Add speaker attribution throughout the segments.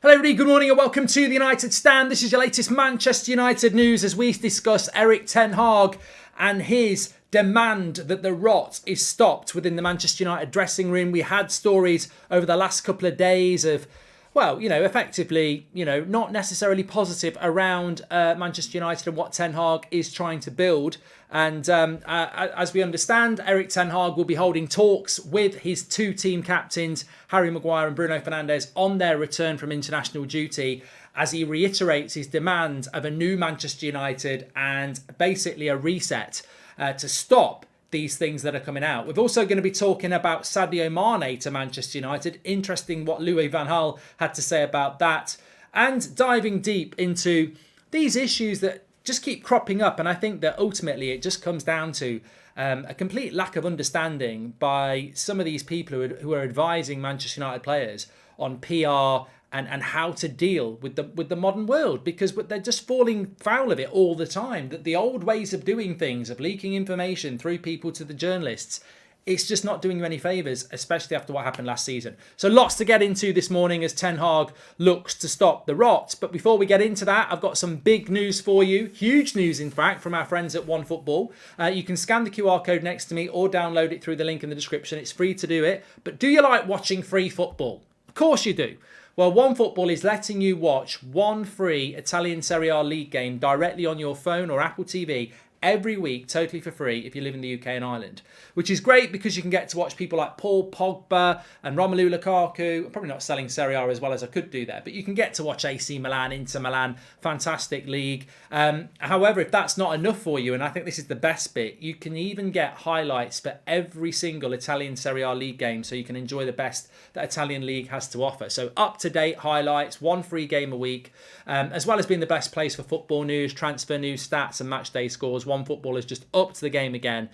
Speaker 1: Hello everybody, good morning and welcome to the United Stand. This is your latest Manchester United news as we discuss Erik ten Hag and his demand that the rot is stopped within the Manchester United dressing room. We had stories over the last couple of days of, well, effectively, not necessarily positive around Manchester United and what Ten Hag is trying to build. And as we understand, Erik ten Hag will be holding talks with his two team captains, Harry Maguire and Bruno Fernandes, on their return from international duty, as he reiterates his demand of a new Manchester United and basically a reset to stop these things that are coming out. We're also going to be talking about Sadio Mane to Manchester United. Interesting what Louis van Gaal had to say about that, and diving deep into these issues that just keep cropping up. And I think that ultimately it just comes down to a complete lack of understanding by some of these people who are advising Manchester United players on PR and how to deal with the modern world, because they're just falling foul of it all the time. That the old ways of doing things, of leaking information through people to the journalists, it's just not doing you any favours, especially after what happened last season. So lots to get into this morning as Ten Hag looks to stop the rot. But before we get into that, I've got some big news for you. Huge news, in fact, from our friends at OneFootball. You can scan the QR code next to me or download it through the link in the description. It's free to do it. But do you like watching free football? Of course you do. Well, OneFootball is letting you watch one free Italian Serie A league game directly on your phone or Apple TV every week, totally for free, if you live in the UK and Ireland. Which is great because you can get to watch people like Paul Pogba and Romelu Lukaku. I'm probably not selling Serie A as well as I could do there, but you can get to watch AC Milan, Inter Milan, fantastic league. However, if that's not enough for you, and I think this is the best bit, you can even get highlights for every single Italian Serie A league game, so you can enjoy the best that Italian league has to offer. So up-to-date highlights, one free game a week, as well as being the best place for football news, transfer news, stats and match day scores. OneFootball is just up to the game again.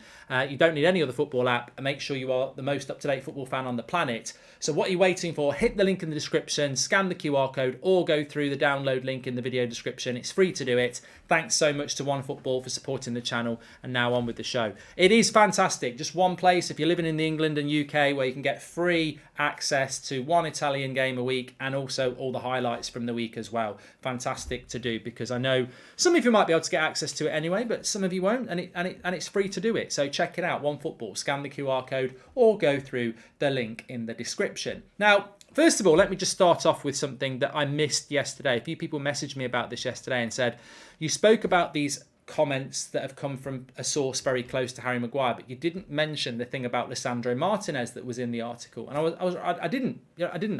Speaker 1: You don't need any other football app, and make sure you are the most up-to-date football fan on the planet. So what are you waiting for? Hit the link in the description, scan the QR code, or go through the download link in the video description. It's free to do it. Thanks so much to OneFootball for supporting the channel, and now on with the show. It is fantastic. Just one place, if you're living in the England and UK, where you can get free access to one Italian game a week and also all the highlights from the week as well. Fantastic to do, because I know some of you might be able to get access to it anyway, but some of you won't, and it's free to do it. So check it out, OneFootball. Scan the QR code or go through the link in the description. Now, first of all, let me just start off with something that I missed yesterday. A few people messaged me about this yesterday and said, you spoke about these comments that have come from a source very close to Harry Maguire, but you didn't mention the thing about Lisandro Martinez that was in the article. And I didn't.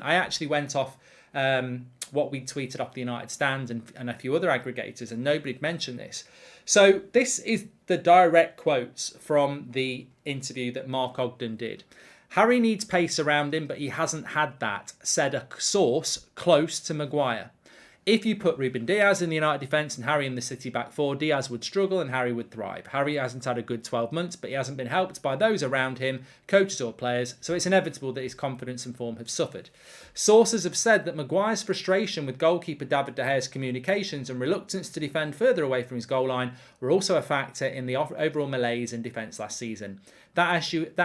Speaker 1: I actually went off what we tweeted off the United Stand and a few other aggregators, and nobody had mentioned this. So this is the direct quotes from the interview that Mark Ogden did. Harry needs pace around him, but he hasn't had that, said a source close to Maguire. If you put Ruben Diaz in the United defence and Harry in the City back four, Diaz would struggle and Harry would thrive. Harry hasn't had a good 12 months, but he hasn't been helped by those around him, coaches or players, so it's inevitable that his confidence and form have suffered. Sources have said that Maguire's frustration with goalkeeper David De Gea's communications and reluctance to defend further away from his goal line were also a factor in the overall malaise in defence last season. That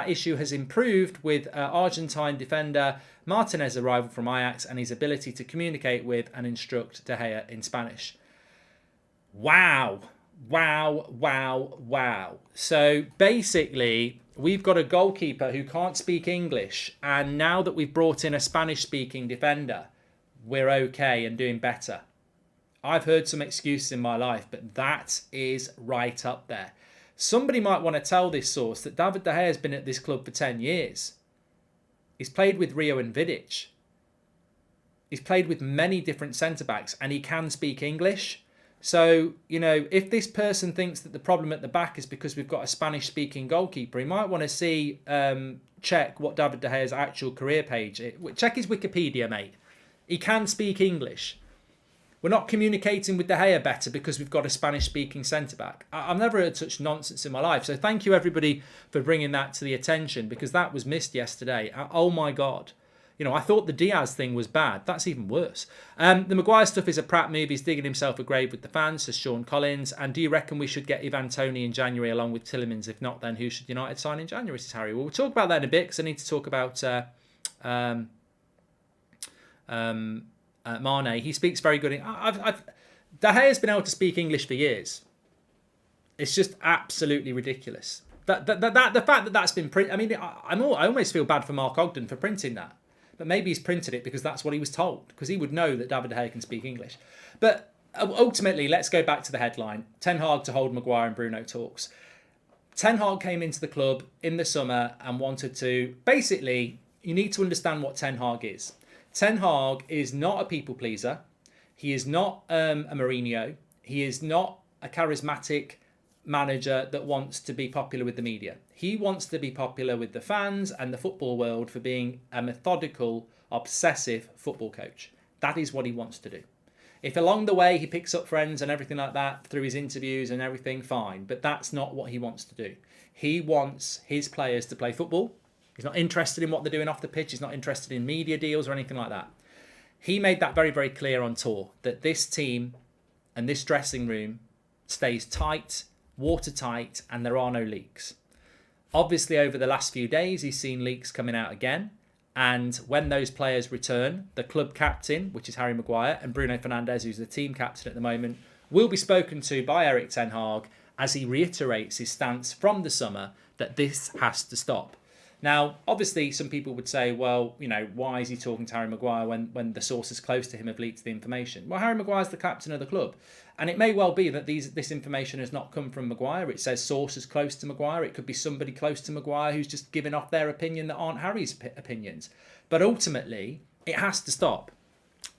Speaker 1: issue has improved with Argentine defender Martinez's arrival from Ajax and his ability to communicate with and instruct De Gea in Spanish. Wow. Wow, wow, wow. So basically, we've got a goalkeeper who can't speak English, and now that we've brought in a Spanish-speaking defender, we're okay and doing better. I've heard some excuses in my life, but that is right up there. Somebody might want to tell this source that David De Gea has been at this club for 10 years. He's played with Rio and Vidic. He's played with many different centre-backs, and he can speak English. So, if this person thinks that the problem at the back is because we've got a Spanish-speaking goalkeeper, he might want to check what David De Gea's actual career page is. Check his Wikipedia, mate. He can speak English. We're not communicating with De Gea better because we've got a Spanish-speaking centre-back. I've never heard such nonsense in my life. So thank you, everybody, for bringing that to the attention, because that was missed yesterday. Oh, my God. I thought the Diaz thing was bad. That's even worse. The Maguire stuff is a Pratt move. He's digging himself a grave with the fans, says Sean Collins. And do you reckon we should get Ivan Toney in January along with Tielemans? If not, then who should United sign in January, says Harry? Well, we'll talk about that in a bit, because I need to talk about
Speaker 2: Mane, he speaks very good. De Gea's been able to speak English for years. It's just absolutely ridiculous. The fact that that's been printed. I mean, I almost feel bad for Mark Ogden for printing that. But maybe he's printed it because that's what he was told. Because he would know that David De Gea can speak English. But ultimately, let's go back to the headline. Ten Hag to hold Maguire and Bruno talks. Ten Hag came into the club in the summer and wanted to... Basically, you need to understand what Ten Hag is. Ten Hag is not a people pleaser. He is not a Mourinho. He is not a charismatic manager that wants to be popular with the media. He wants to be popular with the fans and the football world for being a methodical, obsessive football coach. That is what he wants to do. If along the way he picks up friends and everything like that through his interviews and everything, fine. But that's not what he wants to do. He wants his players to play football. He's not interested in what they're doing off the pitch. He's not interested in media deals or anything like that. He made that very, very clear on tour, that this team and this dressing room stays tight, watertight, and there are no leaks. Obviously, over the last few days, he's seen leaks coming out again. And when those players return, the club captain, which is Harry Maguire, and Bruno Fernandes, who's the team captain at the moment, will be spoken to by Erik ten Hag as he reiterates his stance from the summer that this has to stop. Now, obviously, some people would say, well, you know, why is he talking to Harry Maguire when the sources close to him have leaked the information? Well, Harry Maguire's the captain of the club. And it may well be that this information has not come from Maguire. It says sources close to Maguire. It could be somebody close to Maguire who's just giving off their opinion that aren't Harry's opinions. But ultimately, it has to stop.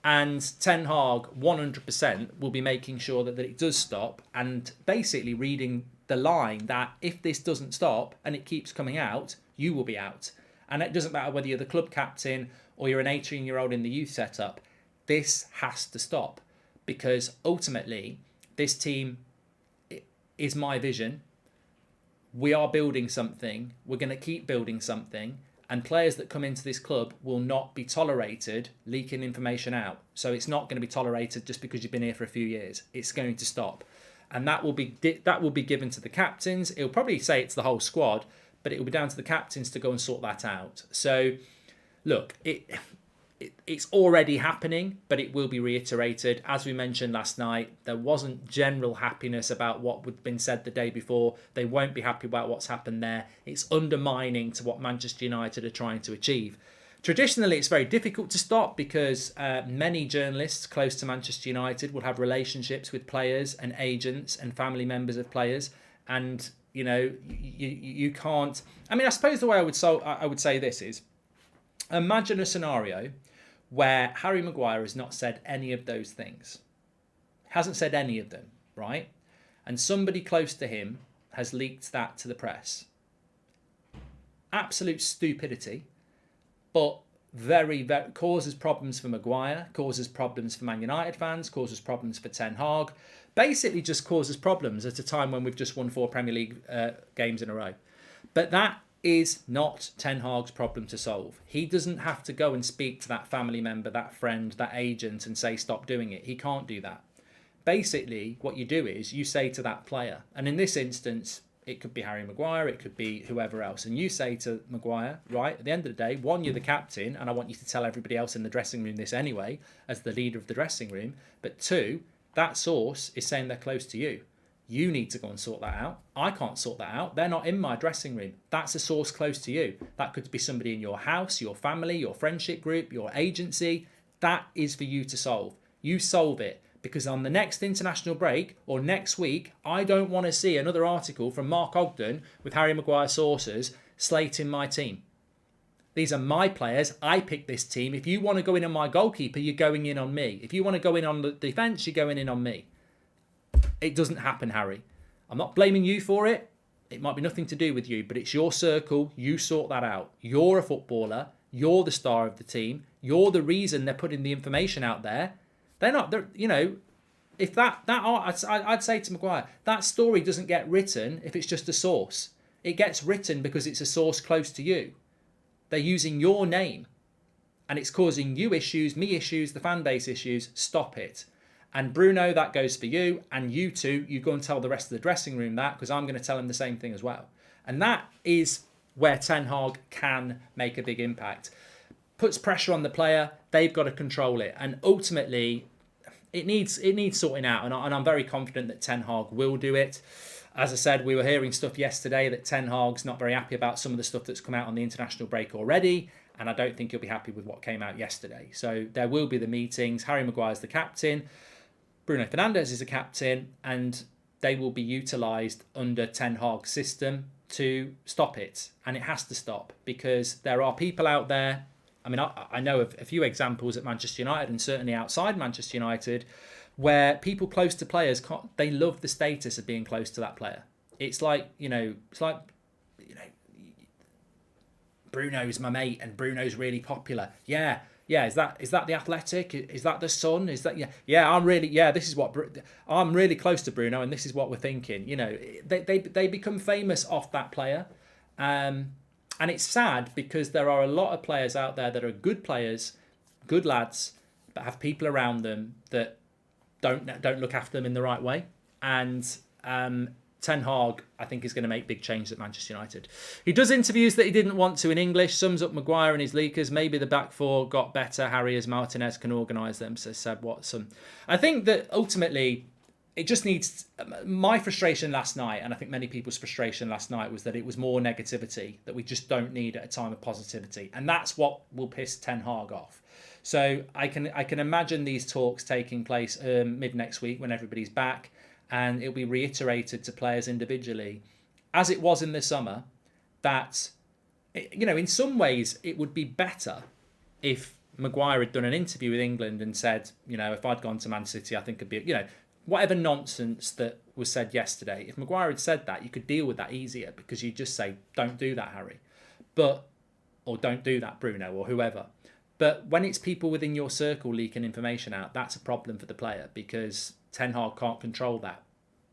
Speaker 2: And Ten Hag 100% will be making sure that it does stop, and basically reading the line that if this doesn't stop and it keeps coming out, you will be out. And it doesn't matter whether you're the club captain or you're an 18-year-old in the youth setup. This has to stop, because ultimately this team is my vision. We are building something. We're going to keep building something. And players that come into this club will not be tolerated leaking information out. So it's not going to be tolerated just because you've been here for a few years. It's going to stop. And that will be given to the captains. It'll probably say it's the whole squad, but it will be down to the captains to go and sort that out. So, look, it's already happening, but it will be reiterated. As we mentioned last night, there wasn't general happiness about what had been said the day before. They won't be happy about what's happened there. It's undermining to what Manchester United are trying to achieve. Traditionally, it's very difficult to stop because many journalists close to Manchester United will have relationships with players and agents and family members of players. And, you know, you can't... I mean, I suppose the way I would say this is, imagine a scenario where Harry Maguire has not said any of those things. Hasn't said any of them, right? And somebody close to him has leaked that to the press. Absolute stupidity, but very causes problems for Maguire, causes problems for Man United fans, causes problems for Ten Hag. Basically just causes problems at a time when we've just won 4 Premier League games in a row. But that is not Ten Hag's problem to solve. He doesn't have to go and speak to that family member, that friend, that agent and say stop doing it. He can't do that. Basically, what you do is you say to that player, and in this instance, it could be Harry Maguire, it could be whoever else, and you say to Maguire, right, at the end of the day, one, you're the captain, and I want you to tell everybody else in the dressing room this anyway, as the leader of the dressing room, but two, that source is saying they're close to you. You need to go and sort that out. I can't sort that out. They're not in my dressing room. That's a source close to you. That could be somebody in your house, your family, your friendship group, your agency. That is for you to solve. You solve it, because on the next international break or next week, I don't want to see another article from Mark Ogden with Harry Maguire sources slating my team. These are my players. I picked this team. If you want to go in on my goalkeeper, you're going in on me. If you want to go in on the defence, you're going in on me. It doesn't happen, Harry. I'm not blaming you for it. It might be nothing to do with you, but it's your circle. You sort that out. You're a footballer. You're the star of the team. You're the reason they're putting the information out there. If I'd say to Maguire, that story doesn't get written if it's just a source. It gets written because it's a source close to you. They're using your name and it's causing you issues, me issues, the fan base issues. Stop it. And Bruno, that goes for you. And you two, you go and tell the rest of the dressing room that, because I'm going to tell him the same thing as well. And that is where Ten Hag can make a big impact. puts pressure on the player. They've got to control it, and ultimately, it needs sorting out. And I'm very confident that Ten Hag will do it. As I said, we were hearing stuff yesterday that Ten Hag's not very happy about some of the stuff that's come out on the international break already, and I don't think he'll be happy with what came out yesterday. So there will be the meetings. Harry Maguire's the captain. Bruno Fernandes is a captain, and they will be utilised under Ten Hag's system to stop it. And it has to stop, because there are people out there. I mean, I know of a few examples at Manchester United and certainly outside Manchester United where people close to players, they love the status of being close to that player. It's like, Bruno's my mate and Bruno's really popular. Yeah. Is that the Athletic? Is that the Sun? Is that I'm really close to Bruno and this is what we're thinking. They become famous off that player. And it's sad because there are a lot of players out there that are good players, good lads, but have people around them that don't look after them in the right way. And Ten Hag, I think, is going to make big changes at Manchester United. He does interviews that he didn't want to in English, sums up Maguire and his leakers. Maybe the back four got better. Harry as Martinez can organise them, says Seb Watson. I think that ultimately it just needs... My frustration last night, and I think many people's frustration last night, was that it was more negativity that we just don't need at a time of positivity. And that's what will piss Ten Hag off. So I can imagine these talks taking place mid next week when everybody's back, and it'll be reiterated to players individually, as it was in the summer, that, in some ways it would be better if Maguire had done an interview with England and said, if I'd gone to Man City, I think it'd be, whatever nonsense that was said yesterday. If Maguire had said that, you could deal with that easier, because you just say, don't do that, Harry, or don't do that, Bruno, or whoever. But when it's people within your circle leaking information out, that's a problem for the player, because Ten Hag can't control that.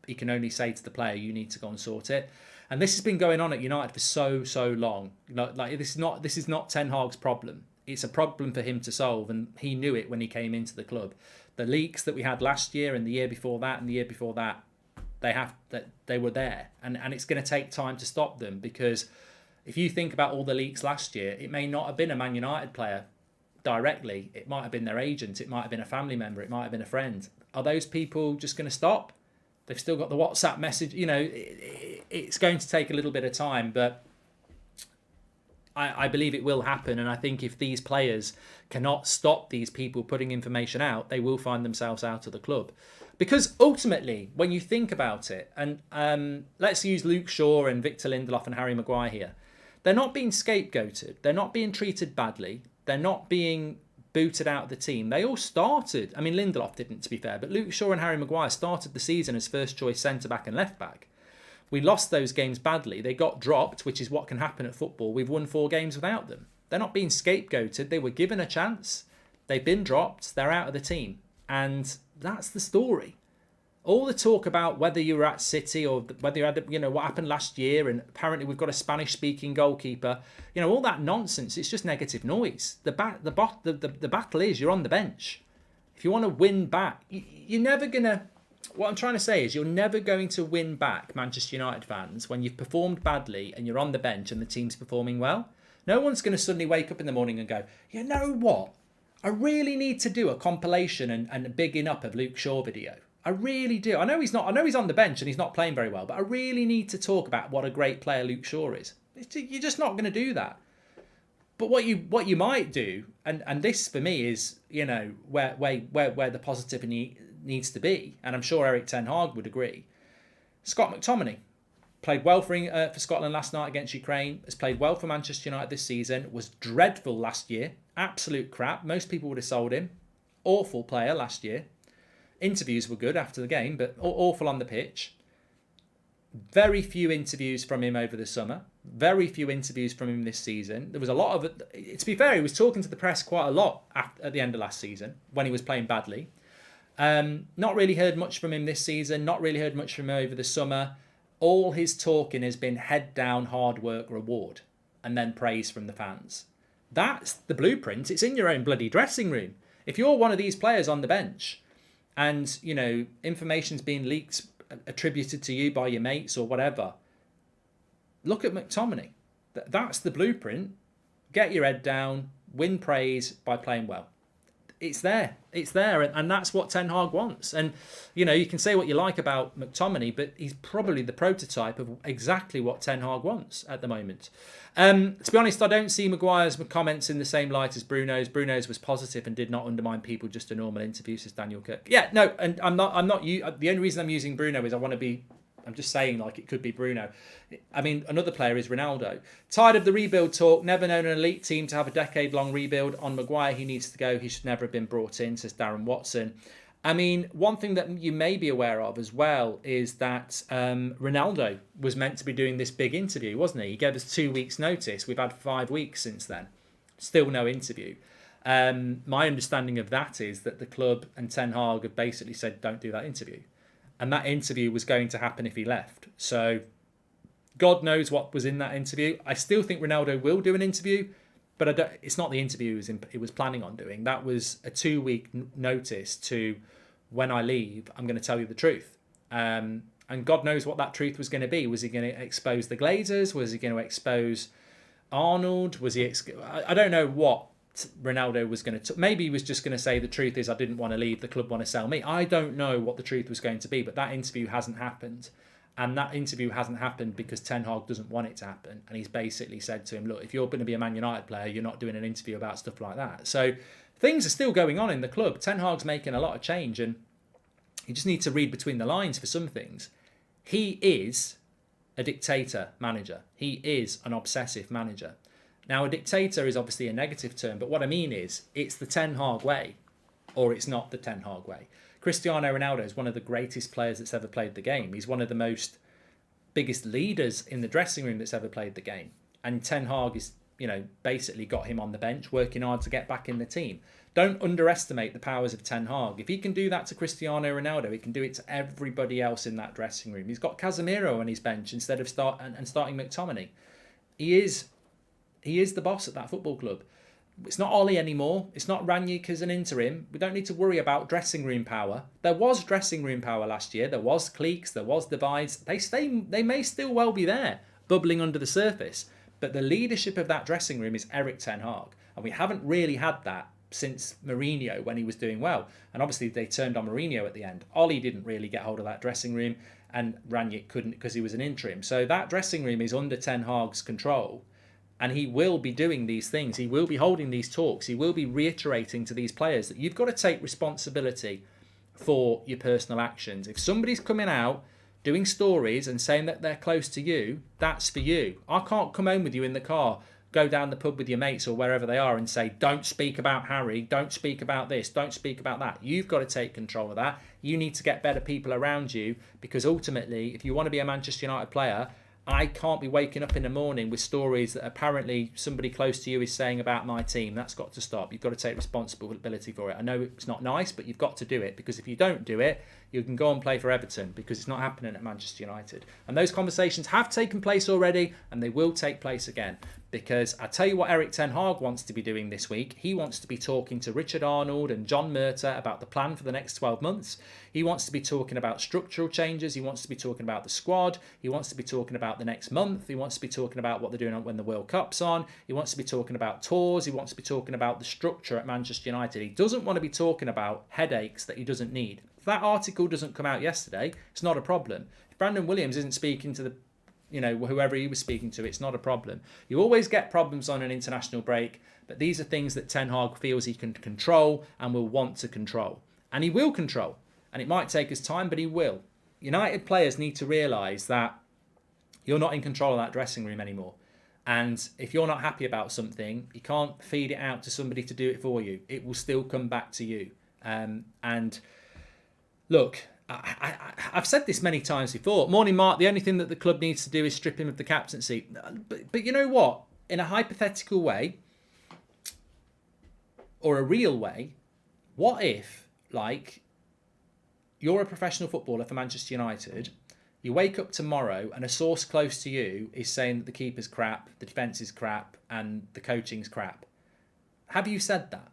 Speaker 2: He can only say to the player, you need to go and sort it. And this has been going on at United for so long. This is not Ten Hag's problem. It's a problem for him to solve, and he knew it when he came into the club. The leaks that we had last year and the year before that and the year before that, they were there. And it's going to take time to stop them, because if you think about all the leaks last year, it may not have been a Man United player directly. It might have been their agent. It might have been a family member. It might have been a friend. Are those people just going to stop? They've still got the WhatsApp message. It's going to take a little bit of time, but I believe it will happen. And I think if these players cannot stop these people putting information out, they will find themselves out of the club. Because ultimately, when you think about it, and let's use Luke Shaw and Victor Lindelof and Harry Maguire here, they're not being scapegoated. They're not being treated badly. They're not being booted out of the team. They all started. I mean, Lindelof didn't, to be fair, but Luke Shaw and Harry Maguire started the season as first choice centre-back and left-back. We lost those games badly. They got dropped, which is what can happen at football. We've won 4 games without them. They're not being scapegoated. They were given a chance. They've been dropped. They're out of the team. And that's the story. All the talk about whether you were at City or whether you had, what happened last year, and apparently we've got a Spanish-speaking goalkeeper, all that nonsense, it's just negative noise. The battle is you're on the bench. If you want to win back, you're never going to... What I'm trying to say is you're never going to win back Manchester United fans when you've performed badly and you're on the bench and the team's performing well. No one's going to suddenly wake up in the morning and go, you know what? I really need to do a compilation and a bigging up of Luke Shaw video. I really do. I know he's on the bench and he's not playing very well, but I really need to talk about what a great player Luke Shaw is. You're just not going to do that. But what you might do, and this for me is, where the positivity needs to be, and I'm sure Eric Ten Hag would agree. Scott McTominay played well for Scotland last night against Ukraine, has played well for Manchester United this season, was dreadful last year, absolute crap. Most people would have sold him. Awful player last year. Interviews were good after the game, but awful on the pitch. Very few interviews from him over the summer. Very few interviews from him this season. There was a lot of it. To be fair, he was talking to the press quite a lot at the end of last season when he was playing badly. Not really heard much from him this season. Not really heard much from him over the summer. All his talking has been head down, hard work, reward, and then praise from the fans. That's the blueprint. It's in your own bloody dressing room. If you're one of these players on the bench, and, information's being leaked, attributed to you by your mates or whatever, look at McTominay. That's the blueprint. Get your head down, win praise by playing well. It's there, and that's what Ten Hag wants. And you can say what you like about McTominay, but he's probably the prototype of exactly what Ten Hag wants at the moment. To be honest, I don't see Maguire's comments in the same light as Bruno's. Bruno's was positive and did not undermine people, just a normal interview, says Daniel Kirk. Yeah, no, and I'm not. The only reason I'm using Bruno is I'm just saying, like, it could be Bruno. I mean, another player is Ronaldo. Tired of the rebuild talk, never known an elite team to have a decade-long rebuild. On Maguire, he needs to go. He should never have been brought in, says Darren Watson. I mean, one thing that you may be aware of as well is that Ronaldo was meant to be doing this big interview, wasn't he? He gave us 2 weeks' notice. We've had 5 weeks since then. Still no interview. My understanding of that is that the club and Ten Hag have basically said, don't do that interview. And that interview was going to happen if he left. So God knows what was in that interview. I still think Ronaldo will do an interview, but it's not the interview he was planning on doing. That was a 2-week notice to, when I leave, I'm going to tell you the truth. And God knows what that truth was going to be. Was he going to expose the Glazers? Was he going to expose Arnold? I don't know what Ronaldo was going to... Maybe he was just going to say the truth is I didn't want to leave, the club want to sell me. I don't know what the truth was going to be, but that interview hasn't happened. And that interview hasn't happened because Ten Hag doesn't want it to happen. And he's basically said to him, look, if you're going to be a Man United player, you're not doing an interview about stuff like that. So things are still going on in the club. Ten Hag's making a lot of change, and you just need to read between the lines for some things. He is a dictator manager. He is an obsessive manager. Now, a dictator is obviously a negative term, but what I mean is it's the Ten Hag way, or it's not the Ten Hag way. Cristiano Ronaldo is one of the greatest players that's ever played the game. He's one of the biggest leaders in the dressing room that's ever played the game. And Ten Hag is, basically got him on the bench, working hard to get back in the team. Don't underestimate the powers of Ten Hag. If he can do that to Cristiano Ronaldo, he can do it to everybody else in that dressing room. He's got Casemiro on his bench instead of starting McTominay. He is the boss at that football club. It's not Ollie anymore. It's not Ranić as an interim. We don't need to worry about dressing room power. There was dressing room power last year. There was cliques. There was divides. They may still well be there, bubbling under the surface. But the leadership of that dressing room is Erik Ten Hag. And we haven't really had that since Mourinho when he was doing well. And obviously they turned on Mourinho at the end. Ollie didn't really get hold of that dressing room, and Ranić couldn't because he was an interim. So that dressing room is under Ten Hag's control. And he will be doing these things. He will be holding these talks. He will be reiterating to these players that you've got to take responsibility for your personal actions. If somebody's coming out doing stories and saying that they're close to you, that's for you. I can't come home with you in the car, go down the pub with your mates or wherever they are and say, don't speak about Harry, don't speak about this, don't speak about that. You've got to take control of that. You need to get better people around you, because ultimately, if you want to be a Manchester United player, I can't be waking up in the morning with stories that apparently somebody close to you is saying about my team. That's got to stop. You've got to take responsibility for it. I know it's not nice, but you've got to do it, because if you don't do it, you can go and play for Everton, because it's not happening at Manchester United. And those conversations have taken place already, and they will take place again. Because I tell you what Erik Ten Hag wants to be doing this week. He wants to be talking to Richard Arnold and John Murtough about the plan for the next 12 months. He wants to be talking about structural changes. He wants to be talking about the squad. He wants to be talking about the next month. He wants to be talking about what they're doing when the World Cup's on. He wants to be talking about tours. He wants to be talking about the structure at Manchester United. He doesn't want to be talking about headaches that he doesn't need. If that article doesn't come out yesterday, it's not a problem. If Brandon Williams isn't speaking to whoever he was speaking to, it's not a problem. You always get problems on an international break, but these are things that Ten Hag feels he can control and will want to control. And he will control. And it might take us time, but he will. United players need to realise that you're not in control of that dressing room anymore. And if you're not happy about something, you can't feed it out to somebody to do it for you. It will still come back to you. And look, I've said this many times before. Morning, Mark. The only thing that the club needs to do is strip him of the captaincy. But you know what? In a hypothetical way, or a real way, what if, you're a professional footballer for Manchester United, you wake up tomorrow and a source close to you is saying that the keeper's crap, the defence is crap, and the coaching's crap. Have you said that?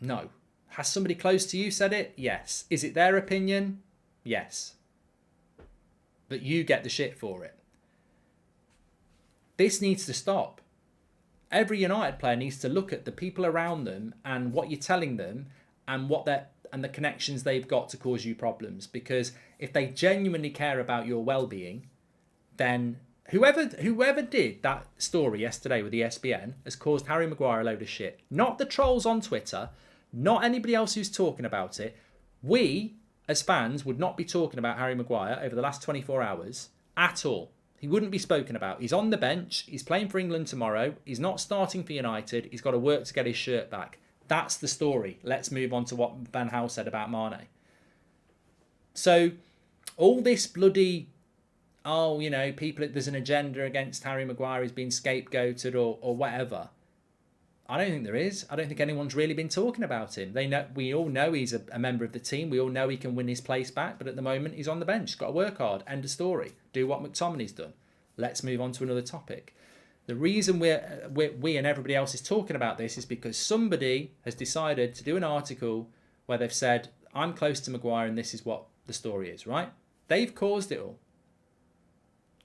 Speaker 2: No. Has somebody close to you said it? Yes. Is it their opinion? Yes. But you get the shit for it. This needs to stop. every United player needs to look at the people around them and what you're telling them and the connections they've got to cause you problems. Because if they genuinely care about your well-being, then whoever did that story yesterday with ESPN has caused Harry Maguire a load of shit. Not the trolls on Twitter, not anybody else who's talking about it. We, as fans, would not be talking about Harry Maguire over the last 24 hours at all. He wouldn't be spoken about. He's on the bench. He's playing for England tomorrow. He's not starting for United. He's got to work to get his shirt back. That's the story. Let's move on to what Van Gaal said about Mane. So, all this bloody, people, there's an agenda against Harry Maguire, he's been scapegoated or whatever. I don't think there is. I don't think anyone's really been talking about him. We all know he's a member of the team. We all know he can win his place back. But at the moment, he's on the bench. He's got to work hard. End of story. Do what McTominay's done. Let's move on to another topic. The reason we and everybody else is talking about this is because somebody has decided to do an article where they've said, I'm close to Maguire and this is what the story is, right? They've caused it all.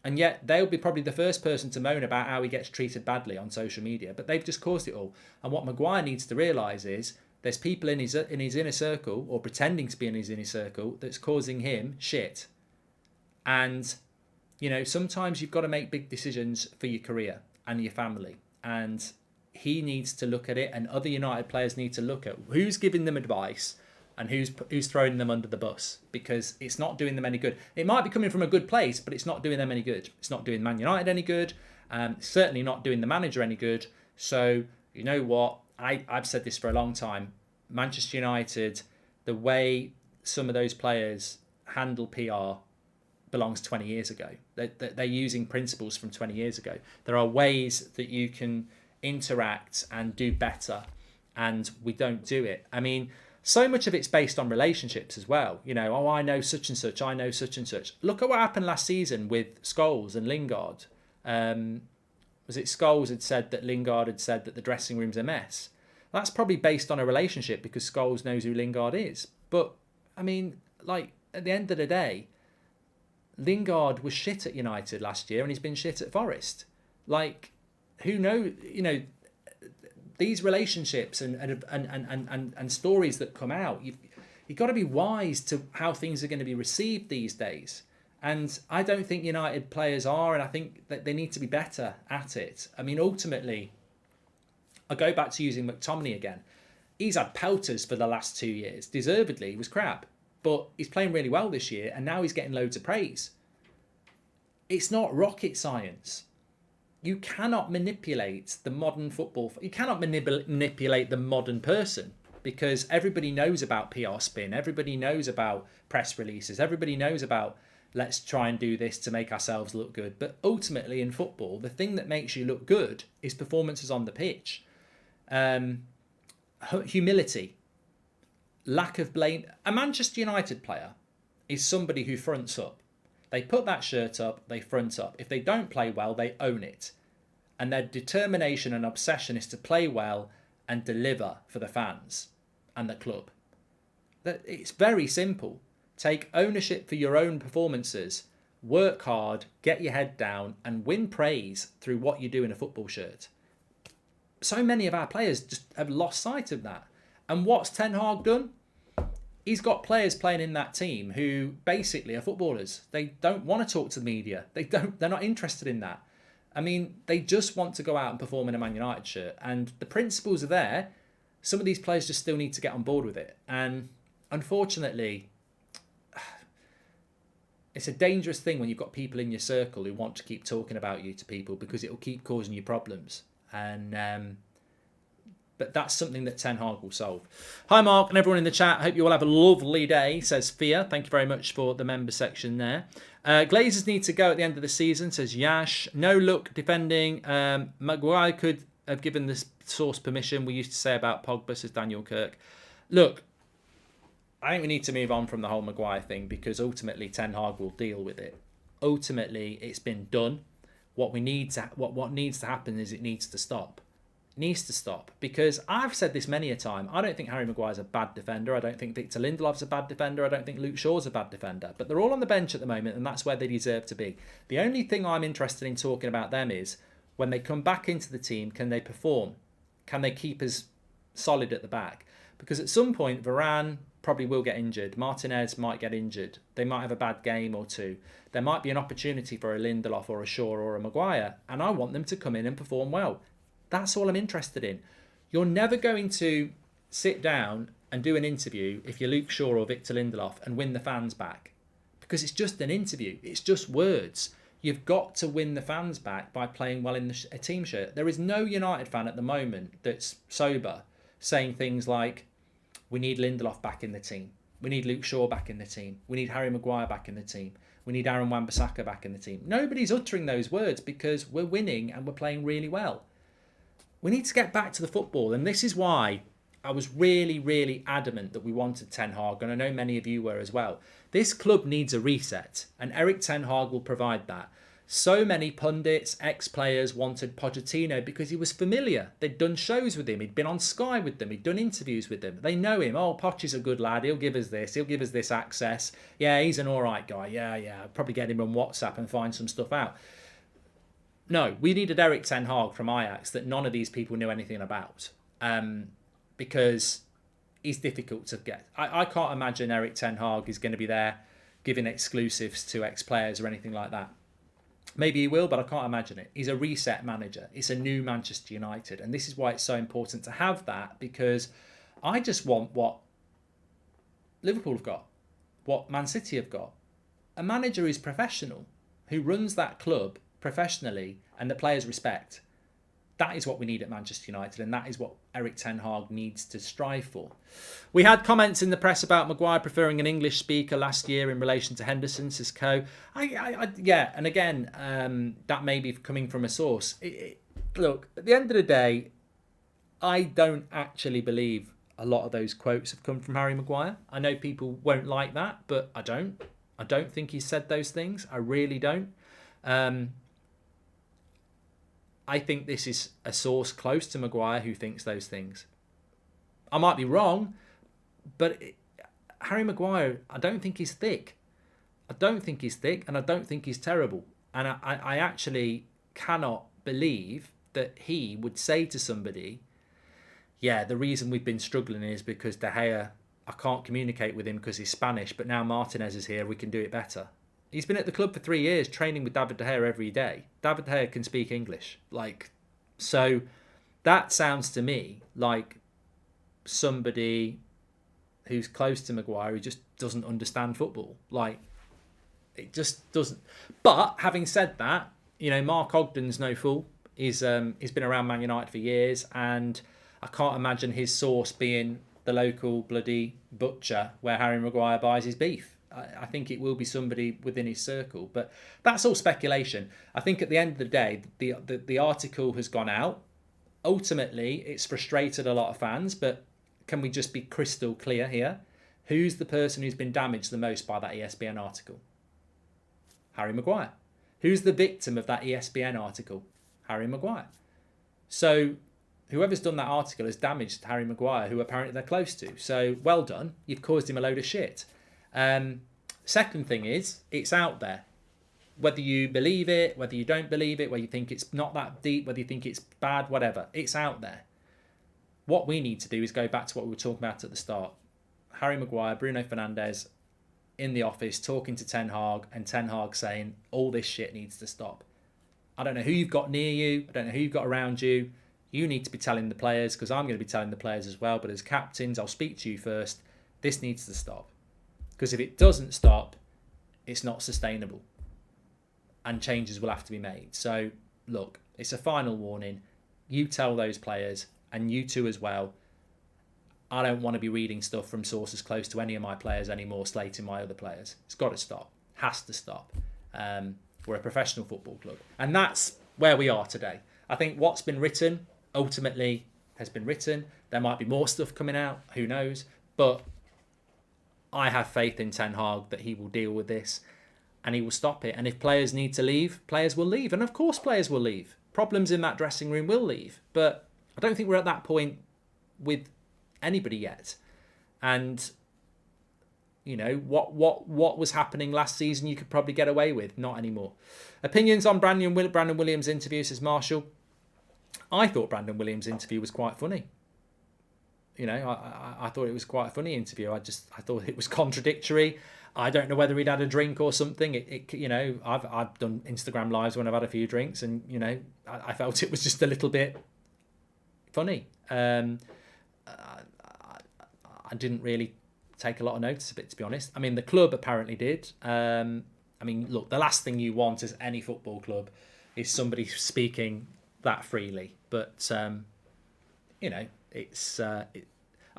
Speaker 2: And yet they'll be probably the first person to moan about how he gets treated badly on social media, but they've just caused it all. And what Maguire needs to realise is there's people in his inner circle, or pretending to be in his inner circle, that's causing him shit. And, sometimes you've got to make big decisions for your career and your family. And he needs to look at it, and other United players need to look at who's giving them advice and who's throwing them under the bus, because it's not doing them any good. It might be coming from a good place, but it's not doing them any good. It's not doing Man United any good. Certainly not doing the manager any good. So, you know what? I've said this for a long time. Manchester United, the way some of those players handle PR belongs 20 years ago. They're using principles from 20 years ago. There are ways that you can interact and do better, and we don't do it. I mean, so much of it's based on relationships as well. I know such and such, I know such and such. Look at what happened last season with Scholes and Lingard. Was it Scholes had said that Lingard had said that the dressing room's a mess? That's probably based on a relationship because Scholes knows who Lingard is. But, at the end of the day, Lingard was shit at United last year and he's been shit at Forest. Who knows, these relationships and stories that come out, you've got to be wise to how things are going to be received these days. And I don't think United players are, and I think that they need to be better at it. I mean, ultimately, I go back to using McTominay again. He's had pelters for the last 2 years. Deservedly, he was crap. But he's playing really well this year, and now he's getting loads of praise. It's not rocket science. You cannot manipulate the modern football. You cannot manipulate the modern person, because everybody knows about PR spin. Everybody knows about press releases. Everybody knows about let's try and do this to make ourselves look good. But ultimately in football, the thing that makes you look good is performances on the pitch. Humility. Lack of blame. A Manchester United player is somebody who fronts up. They put that shirt up, they front up. If they don't play well, they own it. And their determination and obsession is to play well and deliver for the fans and the club. It's very simple. Take ownership for your own performances, work hard, get your head down, and win praise through what you do in a football shirt. So many of our players just have lost sight of that. And what's Ten Hag done? He's got players playing in that team who basically are footballers. They don't want to talk to the media. They're not interested in that. I mean, they just want to go out and perform in a Man United shirt. And the principles are there. Some of these players just still need to get on board with it. And unfortunately, it's a dangerous thing when you've got people in your circle who want to keep talking about you to people, because it will keep causing you problems. And but that's something that Ten Hag will solve. Hi, Mark, and everyone in the chat. Hope you all have a lovely day, says Fia. Thank you very much for the member section there. Glazers need to go at the end of the season, says Yash. No look defending. Maguire could have given the source permission. We used to say about Pogba, says Daniel Kirk. Look, I think we need to move on from the whole Maguire thing, because ultimately Ten Hag will deal with it. Ultimately, it's been done. What needs to happen is it needs to stop. Needs to stop, because I've said this many a time. I don't think Harry Maguire's a bad defender. I don't think Victor Lindelof's a bad defender. I don't think Luke Shaw's a bad defender. But they're all on the bench at the moment, and that's where they deserve to be. The only thing I'm interested in talking about them is, when they come back into the team, can they perform? Can they keep us solid at the back? Because at some point, Varane probably will get injured. Martinez might get injured. They might have a bad game or two. There might be an opportunity for a Lindelof or a Shaw or a Maguire, and I want them to come in and perform well. That's all I'm interested in. You're never going to sit down and do an interview if you're Luke Shaw or Victor Lindelof and win the fans back, because it's just an interview. It's just words. You've got to win the fans back by playing well in a team shirt. There is no United fan at the moment that's sober saying things like, we need Lindelof back in the team. We need Luke Shaw back in the team. We need Harry Maguire back in the team. We need Aaron Wan-Bissaka back in the team. Nobody's uttering those words because we're winning and we're playing really well. We need to get back to the football. And this is why I was really, really adamant that we wanted Ten Hag. And I know many of you were as well. This club needs a reset. And Erik Ten Hag will provide that. So many pundits, ex-players wanted Pochettino because he was familiar. They'd done shows with him. He'd been on Sky with them. He'd done interviews with them. They know him. Oh, Poch is a good lad. He'll give us this. He'll give us this access. Yeah, he's an all right guy. Yeah. I'll probably get him on WhatsApp and find some stuff out. No, we needed Erik Ten Hag from Ajax that none of these people knew anything about, because he's difficult to get. I can't imagine Erik Ten Hag is going to be there giving exclusives to ex-players or anything like that. Maybe he will, but I can't imagine it. He's a reset manager. It's a new Manchester United. And this is why it's so important to have that, because I just want what Liverpool have got, what Man City have got. A manager who's professional, who runs that club professionally and the players respect. That is what we need at Manchester United, and that is what Erik Ten Hag needs to strive for. We had comments in the press about Maguire preferring an English speaker last year in relation to Henderson, Cisco. Yeah, and again, that may be coming from a source. Look, at the end of the day, I don't actually believe a lot of those quotes have come from Harry Maguire. I know people won't like that, but I don't. I don't think he said those things. I really don't. I think this is a source close to Maguire who thinks those things. I might be wrong, but Harry Maguire, I don't think he's thick. I don't think he's thick, and I don't think he's terrible. And I actually cannot believe that he would say to somebody, yeah, the reason we've been struggling is because De Gea, I can't communicate with him because he's Spanish, but now Martinez is here, we can do it better. He's been at the club for 3 years training with David De Gea every day. David De Gea can speak English. So that sounds to me like somebody who's close to Maguire who just doesn't understand football. It just doesn't. But having said that, Mark Ogden's no fool. He's been around Man United for years, and I can't imagine his source being the local bloody butcher where Harry Maguire buys his beef. I think it will be somebody within his circle, but that's all speculation. I think at the end of the day, the article has gone out. Ultimately, it's frustrated a lot of fans, but can we just be crystal clear here? Who's the person who's been damaged the most by that ESPN article? Harry Maguire. Who's the victim of that ESPN article? Harry Maguire. So whoever's done that article has damaged Harry Maguire, who apparently they're close to. So well done. You've caused him a load of shit. Second thing is, it's out there. Whether you believe it, whether you don't believe it, whether you think it's not that deep, whether you think it's bad, whatever, it's out there. What we need to do is go back to what we were talking about at the start. Harry Maguire, Bruno Fernandes in the office talking to Ten Hag, and Ten Hag saying all this shit needs to stop. I don't know who you've got near you. I don't know who you've got around you. You need to be telling the players, because I'm going to be telling the players as well. But as captains, I'll speak to you first. This needs to stop. Because if it doesn't stop, it's not sustainable. And changes will have to be made. So, look, it's a final warning. You tell those players, and you two as well. I don't want to be reading stuff from sources close to any of my players anymore, slating my other players. It's got to stop. Has to stop. We're a professional football club. And that's where we are today. I think what's been written, ultimately, has been written. There might be more stuff coming out. Who knows? But I have faith in Ten Hag that he will deal with this and he will stop it. And if players need to leave, players will leave. And of course players will leave. Problems in that dressing room will leave. But I don't think we're at that point with anybody yet. And, You know, what was happening last season you could probably get away with. Not anymore. Opinions on Brandon Williams' interview, says Marshall. I thought Brandon Williams' interview was quite funny. You know, I thought it was quite a funny interview. I thought it was contradictory. I don't know whether he'd had a drink or something. You know, I've done Instagram lives when I've had a few drinks, and you know, I felt it was just a little bit funny. I didn't really take a lot of notice of it, to be honest. I mean, the club apparently did. I mean, look, the last thing you want as any football club is somebody speaking that freely. But you know, it's. I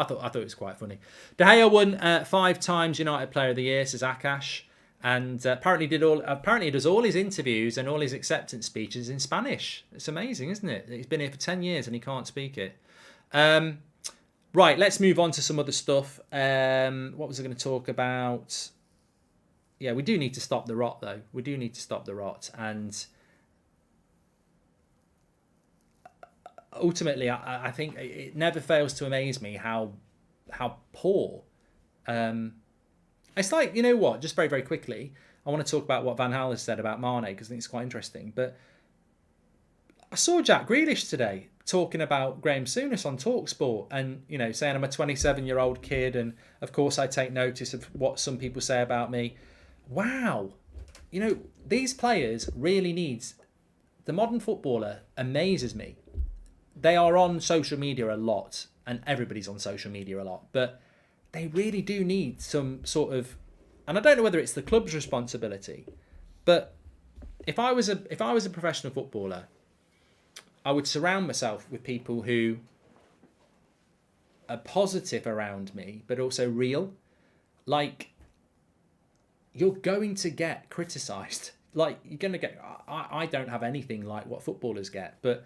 Speaker 2: thought it was quite funny. De Gea won 5 times United Player of the Year, says Akash, and apparently he does all his interviews and all his acceptance speeches in Spanish. It's amazing, isn't it? He's been here for 10 years and he can't speak it. Right, let's move on to some other stuff. What was I going to talk about? Yeah, we do need to stop the rot, though. We do need to stop the rot, and ultimately, I think it never fails to amaze me how poor. It's like, you know what? Just very, very quickly, I want to talk about what Van Gaal has said about Mane, because I think it's quite interesting. But I saw Jack Grealish today talking about Graham Souness on TalkSport, and you know, saying I'm a 27-year-old kid, and of course I take notice of what some people say about me. Wow, you know, these players really need. The modern footballer amazes me. They are on social media a lot, and everybody's on social media a lot, but they really do need some sort of, and I don't know whether it's the club's responsibility, but if I was a professional footballer, I would surround myself with people who are positive around me, but also real. Like, you're going to get criticised. Like, you're going to get, I don't have anything like what footballers get, but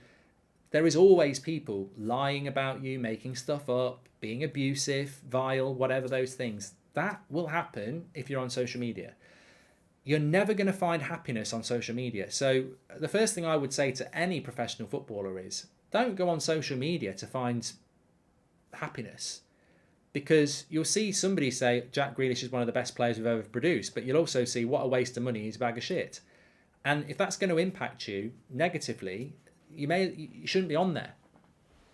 Speaker 2: there is always people lying about you, making stuff up, being abusive, vile, whatever those things. That will happen if you're on social media. You're never going to find happiness on social media. So the first thing I would say to any professional footballer is, don't go on social media to find happiness, because you'll see somebody say Jack Grealish is one of the best players we've ever produced, but you'll also see what a waste of money, he's a bag of shit. And if that's going to impact you negatively, you shouldn't be on there.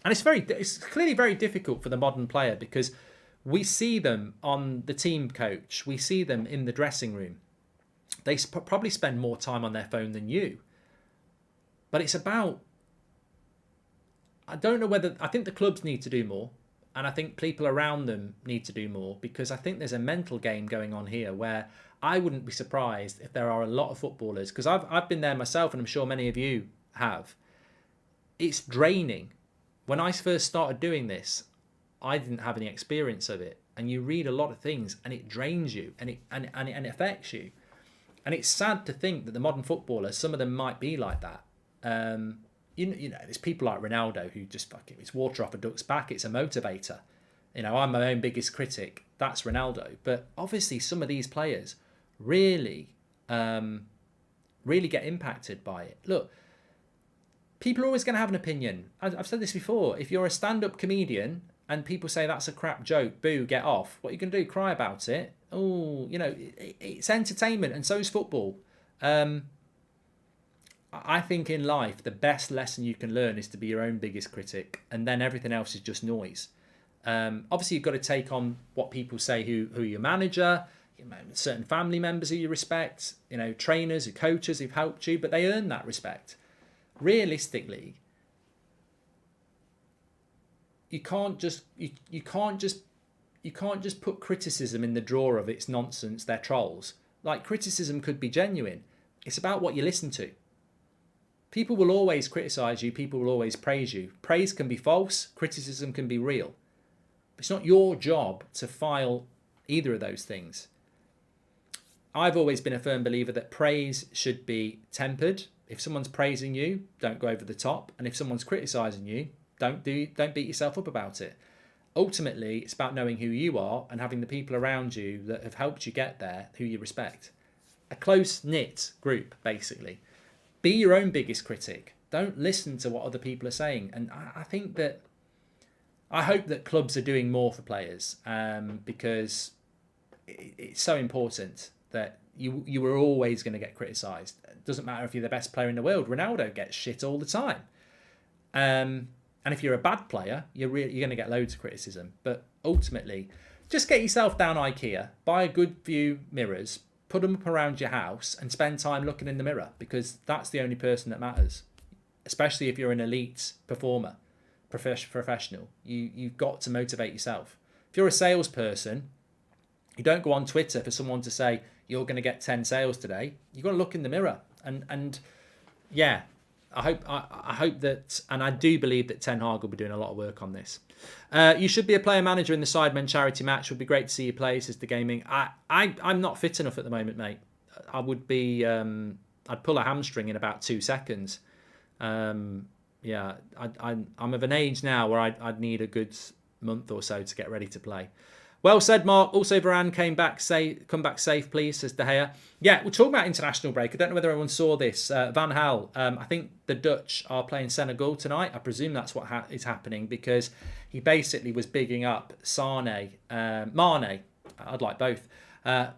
Speaker 2: And it's clearly very difficult for the modern player, because we see them on the team coach, we see them in the dressing room. They probably spend more time on their phone than you. But it's about, I don't know whether, I think the clubs need to do more, and I think people around them need to do more, because I think there's a mental game going on here where I wouldn't be surprised if there are a lot of footballers, because I've been there myself, and I'm sure many of you have. It's draining. When I first started doing this, I didn't have any experience of it, and you read a lot of things and it drains you, and it affects you. And it's sad to think that the modern footballers, some of them might be like that. You know, there's people like Ronaldo who just it's water off a duck's back. It's a motivator. You know, I'm my own biggest critic. That's Ronaldo. But obviously, some of these players really get impacted by it. Look, people are always going to have an opinion. I've said this before. If you're a stand-up comedian and people say that's a crap joke, boo, get off, what are you going to do? Cry about it? Oh, you know, it's entertainment, and so is football. I think in life, the best lesson you can learn is to be your own biggest critic, and then everything else is just noise. Obviously, you've got to take on what people say, who your manager, certain family members who you respect, you know, trainers, coaches who've helped you, but they earn that respect. Realistically, you can't just put criticism in the drawer of it's nonsense, they're trolls. Like, criticism could be genuine. It's about what you listen to. People will always criticise you, people will always praise you. Praise can be false, criticism can be real. It's not your job to file either of those things. I've always been a firm believer that praise should be tempered. If someone's praising you, don't go over the top. And if someone's criticising you, don't beat yourself up about it. Ultimately, it's about knowing who you are and having the people around you that have helped you get there, who you respect. A close-knit group, basically. Be your own biggest critic. Don't listen to what other people are saying. And I hope that clubs are doing more for players, because it's so important that you were always going to get criticised. It doesn't matter if you're the best player in the world. Ronaldo gets shit all the time. And if you're a bad player, you're going to get loads of criticism. But ultimately, just get yourself down IKEA, buy a good few mirrors, put them up around your house, and spend time looking in the mirror, because that's the only person that matters. Especially if you're an elite performer, professional. You've got to motivate yourself. If you're a salesperson, you don't go on Twitter for someone to say you're going to get 10 sales today. You've got to look in the mirror. And yeah, I hope that, and I do believe that Ten Hag will be doing a lot of work on this. You should be a player manager in the Sidemen charity match. Would be great to see you play, says the gaming. I'm not fit enough at the moment, mate. I would be. I'd pull a hamstring in about 2 seconds. Yeah, I'm of an age now where I'd need a good month or so to get ready to play. Well said, Mark. Also, Varane come back safe, please, says De Gea. Yeah, we're talking about international break. I don't know whether everyone saw this. Van Gaal, I think the Dutch are playing Senegal tonight. I presume that's what is happening, because he basically was bigging up Mane. I'd like both.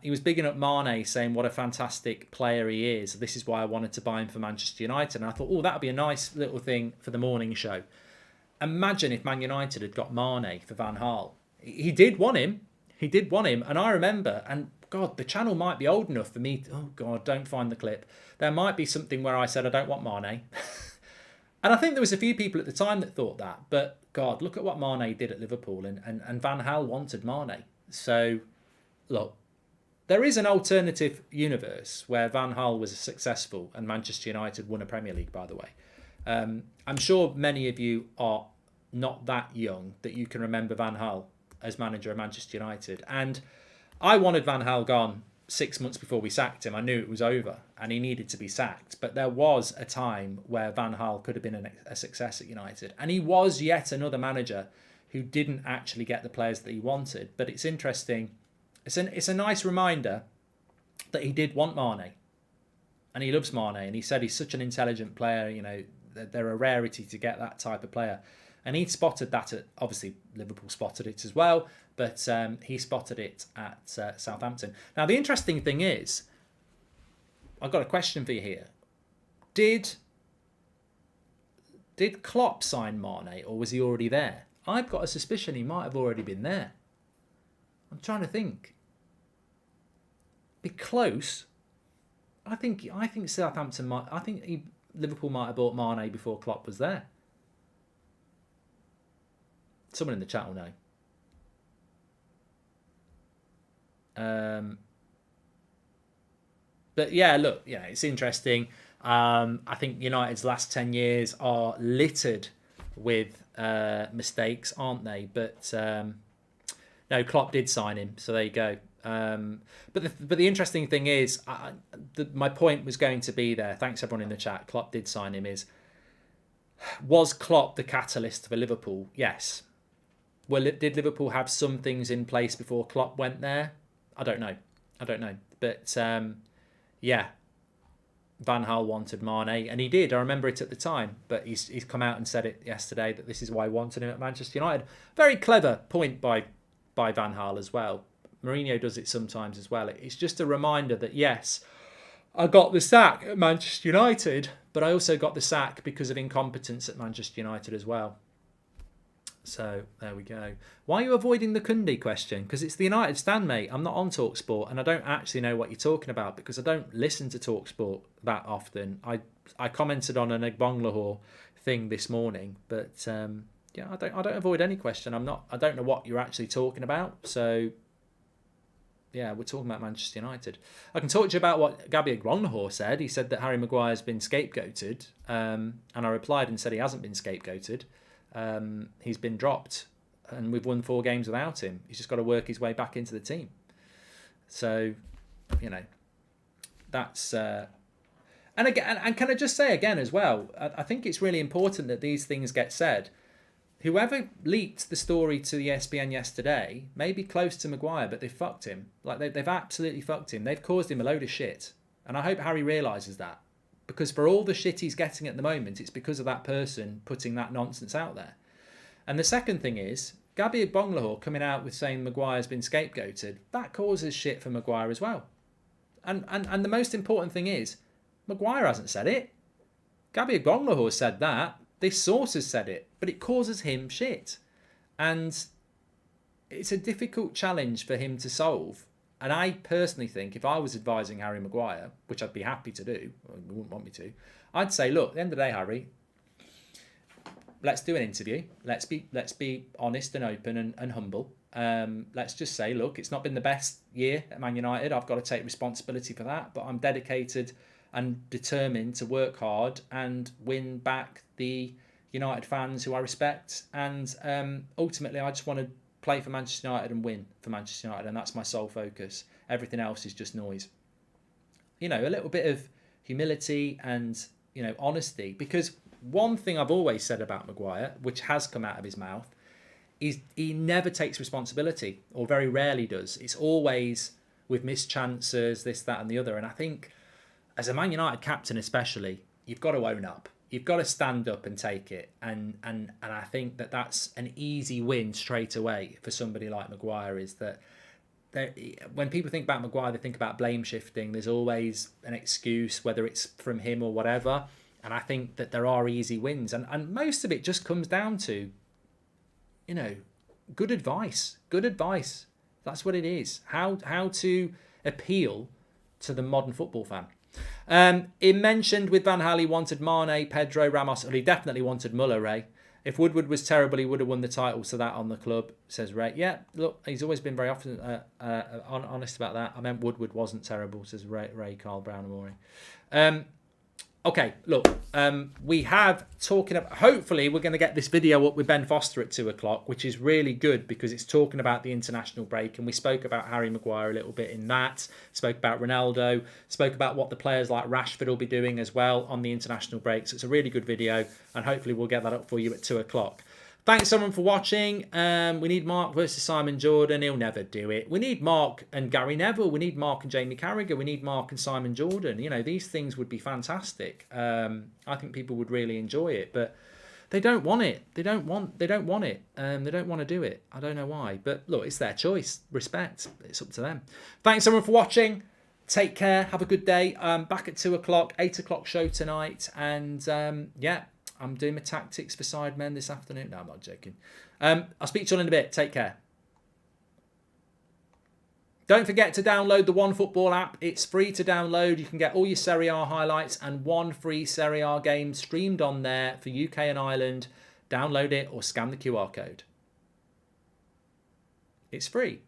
Speaker 2: He was bigging up Mane, saying what a fantastic player he is. This is why I wanted to buy him for Manchester United. And I thought, oh, that would be a nice little thing for the morning show. Imagine if Man United had got Mane for Van Gaal. He did want him. And I remember, and God, the channel might be old enough for me. Oh God, don't find the clip. There might be something where I said I don't want Mane. And I think there was a few people at the time that thought that. But God, look at what Mane did at Liverpool, and Van Gaal wanted Mane. So, look, there is an alternative universe where Van Gaal was successful and Manchester United won a Premier League, by the way. I'm sure many of you are not that young that you can remember Van Gaal as manager of Manchester United. And I wanted Van Gaal gone 6 months before we sacked him. I knew it was over and he needed to be sacked. But there was a time where Van Gaal could have been a success at United. And he was yet another manager who didn't actually get the players that he wanted. But it's interesting. It's a nice reminder that he did want Mane. And he loves Mane. And he said he's such an intelligent player. You know, they're a rarity to get that type of player. And he'd spotted that obviously Liverpool spotted it as well, but he spotted it at Southampton. Now, the interesting thing is, I've got a question for you here. Did Klopp sign Mane, or was he already there? I've got a suspicion he might have already been there. I'm trying to think. Be close. I think Southampton might. Liverpool might have bought Mane before Klopp was there. Someone in the chat will know. But yeah, look, it's interesting. I think United's last 10 years are littered with mistakes, aren't they? But no, Klopp did sign him, so there you go. But the interesting thing is, my point was going to be there. Thanks everyone in the chat. Klopp did sign him. Was Klopp the catalyst for Liverpool? Yes. Well, did Liverpool have some things in place before Klopp went there? I don't know. But yeah, Van Gaal wanted Mane, and he did. I remember it at the time. But he's come out and said it yesterday that this is why he wanted him at Manchester United. Very clever point by Van Gaal as well. Mourinho does it sometimes as well. It's just a reminder that yes, I got the sack at Manchester United, but I also got the sack because of incompetence at Manchester United as well. So there we go. Why are you avoiding the Kunde question? Because it's the United stand, mate. I'm not on TalkSport, and I don't actually know what you're talking about because I don't listen to TalkSport that often. I commented on an Egbonglahor thing this morning, but yeah, I don't avoid any question. I don't know what you're actually talking about. So yeah, we're talking about Manchester United. I can talk to you about what Gabby Egbonglahor said. He said that Harry Maguire's been scapegoated, and I replied and said he hasn't been scapegoated. He's been dropped and we've won 4 games without him. He's just got to work his way back into the team. So, that's and again, and can I just say again as well, I think it's really important that these things get said. Whoever leaked the story to the ESPN yesterday may be close to Maguire, but they fucked him. Like they've absolutely fucked him. They've caused him a load of shit. And I hope Harry realises that. Because for all the shit he's getting at the moment, it's because of that person putting that nonsense out there. And the second thing is, Gabby Bonglahor coming out with saying Maguire's been scapegoated, that causes shit for Maguire as well. And the most important thing is, Maguire hasn't said it. Gabby Bonglahor said that. This source has said it, but it causes him shit. And it's a difficult challenge for him to solve. And I personally think if I was advising Harry Maguire, which I'd be happy to do, you wouldn't want me to, I'd say, look, at the end of the day, Harry, let's do an interview. Let's be honest and open and humble. Let's just say, look, it's not been the best year at Man United. I've got to take responsibility for that, but I'm dedicated and determined to work hard and win back the United fans who I respect. And ultimately, I just want to play for Manchester United and win for Manchester United, and that's my sole focus. Everything else is just noise. You know, a little bit of humility and, you know, honesty, because one thing I've always said about Maguire, which has come out of his mouth, is he never takes responsibility, or very rarely does. It's always with missed chances, this, that and the other. And I think as a Man United captain especially, you've got to own up. You've got to stand up and take it. And I think that that's an easy win straight away for somebody like Maguire, is that when people think about Maguire, they think about blame shifting. There's always an excuse, whether it's from him or whatever. And I think that there are easy wins. And most of it just comes down to, you know, good advice. Good advice. That's what it is. How to appeal to the modern football fan. It mentioned with Van Gaal he wanted Mane, Pedro, Ramos. Well, he definitely wanted Muller, Ray. If Woodward was terrible, he would have won the title. So that on the club, says Ray. Yeah, look, he's always been very often honest about that. I meant Woodward wasn't terrible, says Ray Carl Brown Amore. Okay, look, we have talking about, hopefully we're going to get this video up with Ben Foster at 2 o'clock, which is really good because it's talking about the international break. And we spoke about Harry Maguire a little bit in that, spoke about Ronaldo, spoke about what the players like Rashford will be doing as well on the international break. So it's a really good video, and hopefully we'll get that up for you at 2 o'clock. Thanks everyone for watching. We need Mark versus Simon Jordan. He'll never do it. We need Mark and Gary Neville. We need Mark and Jamie Carragher. We need Mark and Simon Jordan. You know, these things would be fantastic. I think people would really enjoy it, but they don't want it. They don't want it. They don't want to do it. I don't know why, but look, it's their choice. Respect. It's up to them. Thanks everyone for watching. Take care. Have a good day. Back at 2 o'clock, 8 o'clock show tonight. And yeah. I'm doing my tactics for Sidemen this afternoon. No, I'm not joking. I'll speak to you all in a bit. Take care. Don't forget to download the OneFootball app. It's free to download. You can get all your Serie A highlights and one free Serie A game streamed on there for UK and Ireland. Download it or scan the QR code. It's free.